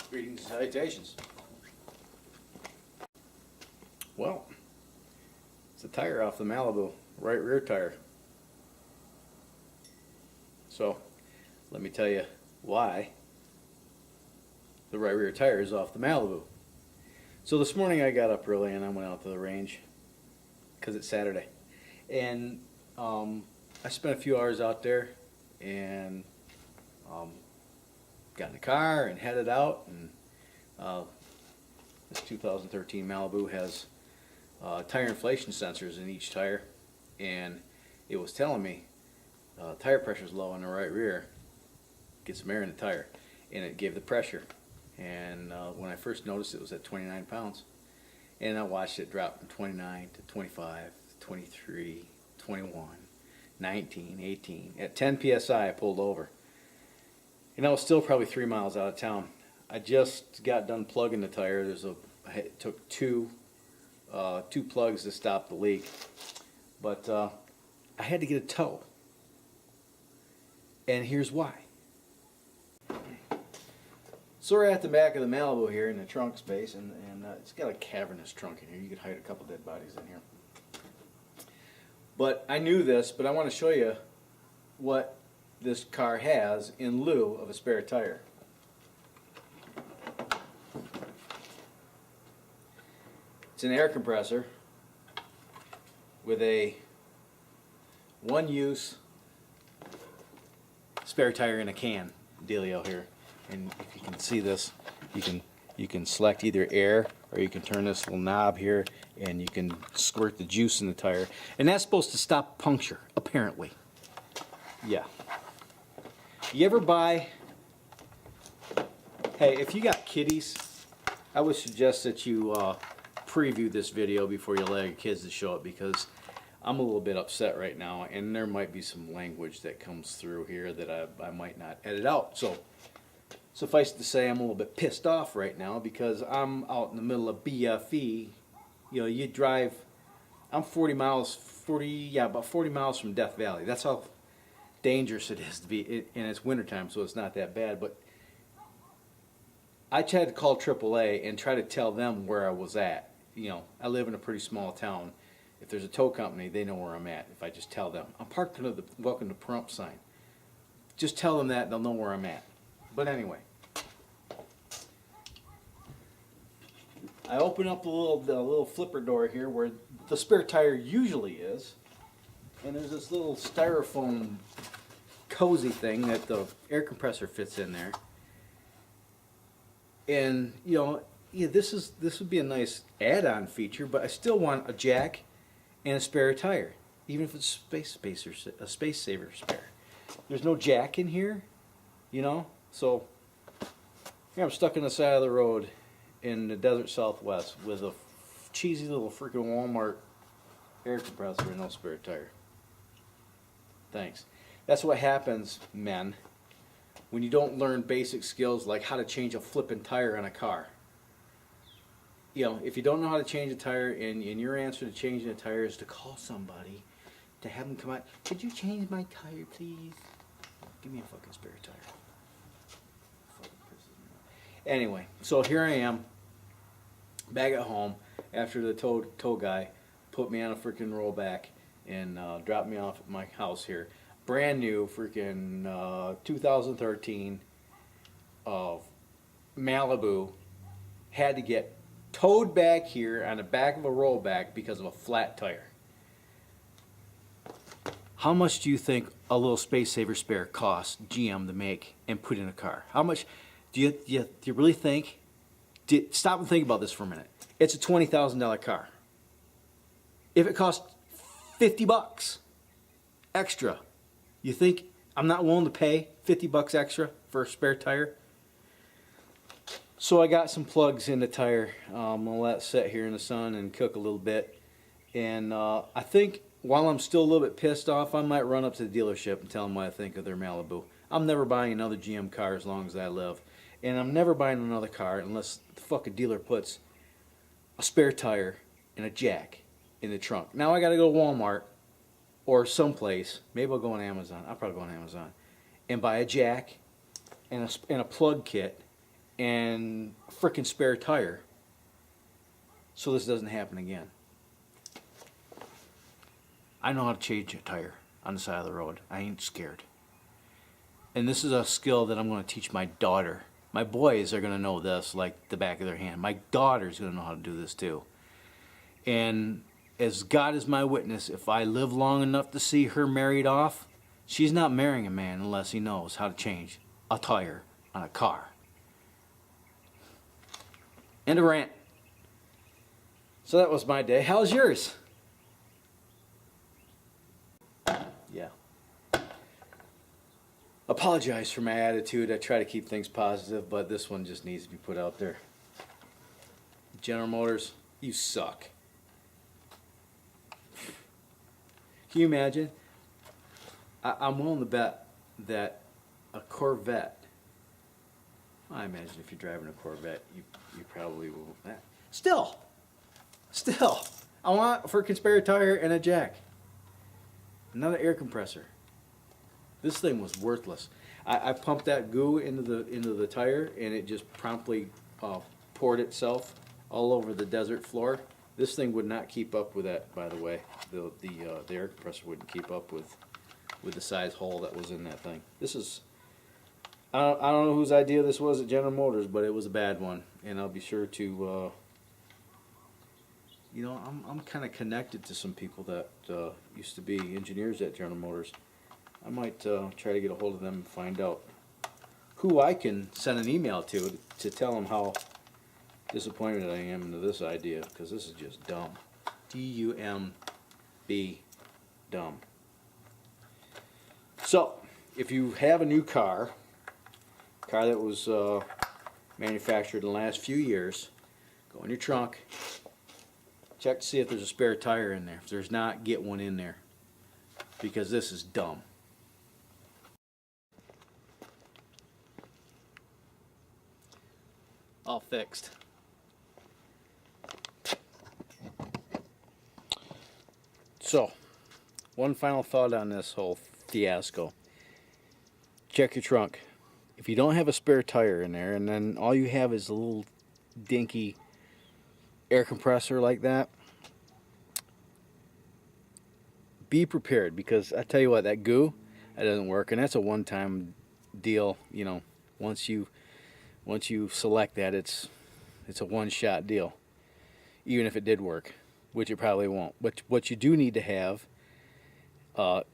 Greetings and salutations. Well, it's a tire off the Malibu, right rear tire. So, let me tell you why the right rear tire is off the Malibu. So this morning I got up early and I went out to the range because it's Saturday. And I spent a few hours out there and got in the car and headed out. And this 2013 Malibu has tire inflation sensors in each tire, and it was telling me tire pressure is low on the right rear. Get some air in the tire, and it gave the pressure. And when I first noticed it was at 29 pounds, and I watched it drop from 29 to 25, 23, 21, 19, 18. At 10 psi I pulled over, and I was still probably 3 miles out of town. I just got done plugging the tire. It took two plugs to stop the leak, but I had to get a tow, and here's why. So we're at the back of the Malibu here in the trunk space, and it's got a cavernous trunk in here. You could hide a couple dead bodies in here. But I knew this, but I want to show you what this car has in lieu of a spare tire. It's an air compressor with a one-use spare tire in a can dealio here. And if you can see this, you can select either air, or you can turn this little knob here and you can squirt the juice in the tire. And that's supposed to stop puncture, apparently. Yeah. You ever buy, hey, if you got kiddies, I would suggest that you preview this video before you allow your kids to show it, because I'm a little bit upset right now, and there might be some language that comes through here that I might not edit out. So suffice it to say, I'm a little bit pissed off right now because I'm out in the middle of BFE. You know, you drive, I'm about 40 miles from Death Valley. That's how dangerous it is to be, and it's wintertime, so it's not that bad. But I tried to call AAA and try to tell them where I was at. You know, I live in a pretty small town. If there's a tow company, they know where I'm at. If I just tell them, I'm parked under the Welcome to Pahrump sign. Just tell them that, they'll know where I'm at. But anyway, I open up the little flipper door here where the spare tire usually is, and there's this little styrofoam cozy thing that the air compressor fits in there. And you know, yeah, this would be a nice add-on feature, but I still want a jack and a spare tire, even if it's a space saver spare. There's no jack in here, you know, so here I'm stuck on the side of the road in the desert Southwest with a cheesy little freaking Walmart air compressor and no spare tire. Thanks. That's what happens, men, when you don't learn basic skills like how to change a flipping tire on a car. You know, if you don't know how to change a tire, and your answer to changing a tire is to call somebody to have them come out, could you change my tire, please? Give me a fucking spare tire. Fucking pisses me off. Anyway, so here I am, back at home, after the tow guy put me on a freaking rollback and dropped me off at my house here. Brand new freaking 2013 Malibu. Had to get towed back here on the back of a rollback because of a flat tire. How much do you think a little space saver spare costs GM to make and put in a car? How much do you really think? Stop and think about this for a minute. It's a $20,000 car. If it costs $50 extra, you think I'm not willing to pay $50 extra for a spare tire? So I got some plugs in the tire. I'm gonna let it sit here in the sun and cook a little bit. And I think while I'm still a little bit pissed off, I might run up to the dealership and tell them what I think of their Malibu. I'm never buying another GM car as long as I live. And I'm never buying another car unless the fucking dealer puts a spare tire and a jack in the trunk. Now I gotta go to Walmart or someplace. Maybe I'll go on Amazon. I'll probably go on Amazon and buy a jack and a plug kit and a frickin' spare tire so this doesn't happen again. I know how to change a tire on the side of the road. I ain't scared. And this is a skill that I'm going to teach my daughter. My boys are going to know this like the back of their hand. My daughter's going to know how to do this too. And as God is my witness, if I live long enough to see her married off, she's not marrying a man unless he knows how to change a tire on a car. End of rant. So that was my day. How's yours? Yeah. Apologize for my attitude. I try to keep things positive, but this one just needs to be put out there. General Motors, you suck. Can you imagine? I'm willing to bet that a Corvette, I imagine if you're driving a Corvette, you probably will. Still, I want a freaking spare tire and a jack. Another air compressor. This thing was worthless. I pumped that goo into the tire, and it just promptly poured itself all over the desert floor. This thing would not keep up with that, by the way. The air compressor wouldn't keep up with the size hole that was in that thing. This is, I don't know whose idea this was at General Motors, but it was a bad one, and I'll be sure to. You know, I'm kind of connected to some people that used to be engineers at General Motors. I might try to get a hold of them and find out who I can send an email to tell them how disappointed I am into this idea, because this is just dumb. D-U-M-B, dumb. So, if you have a new car that was manufactured in the last few years, go in your trunk, check to see if there's a spare tire in there. If there's not, get one in there, because this is dumb. All fixed. So, one final thought on this whole fiasco. Check your trunk. If you don't have a spare tire in there, and then all you have is a little dinky air compressor like that, be prepared, because I tell you what, that goo, that doesn't work, and that's a one-time deal. You know, once you select that, it's a one-shot deal, even if it did work, which it probably won't. But what you do need to have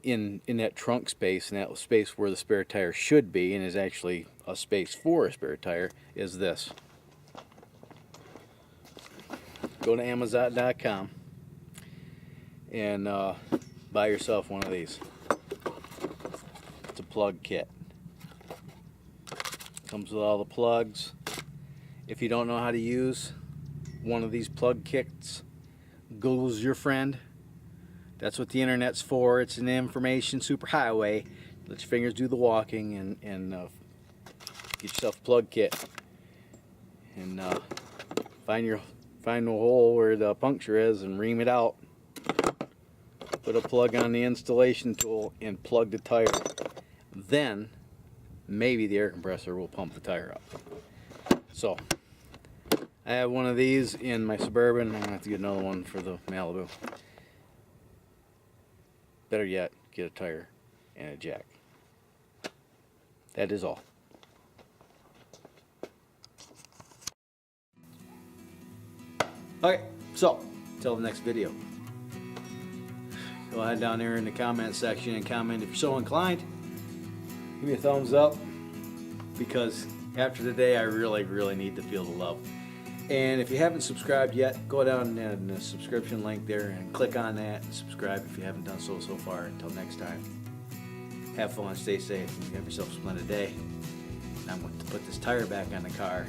in that trunk space, in that space where the spare tire should be, and is actually a space for a spare tire, is this. Go to Amazon.com and buy yourself one of these. It's a plug kit. Comes with all the plugs. If you don't know how to use one of these plug kits, Google's your friend. That's what the internet's for. It's an information superhighway. Let your fingers do the walking, and get yourself a plug kit. And find the hole where the puncture is and ream it out. Put a plug on the installation tool and plug the tire. Then maybe the air compressor will pump the tire up. So I have one of these in my Suburban. I'm gonna have to get another one for the Malibu. Better yet, get a tire and a jack. That is all. Okay, so till the next video. Go ahead down there in the comment section and comment if you're so inclined. Give me a thumbs up, because after today I really need to feel the love. And if you haven't subscribed yet, go down in the subscription link there and click on that and subscribe if you haven't done so far. Until next time, have fun, stay safe, and have yourself a splendid day. And I'm going to put this tire back on the car.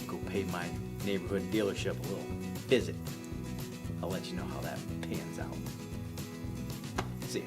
Go pay my neighborhood dealership a little visit. I'll let you know how that pans out. See ya.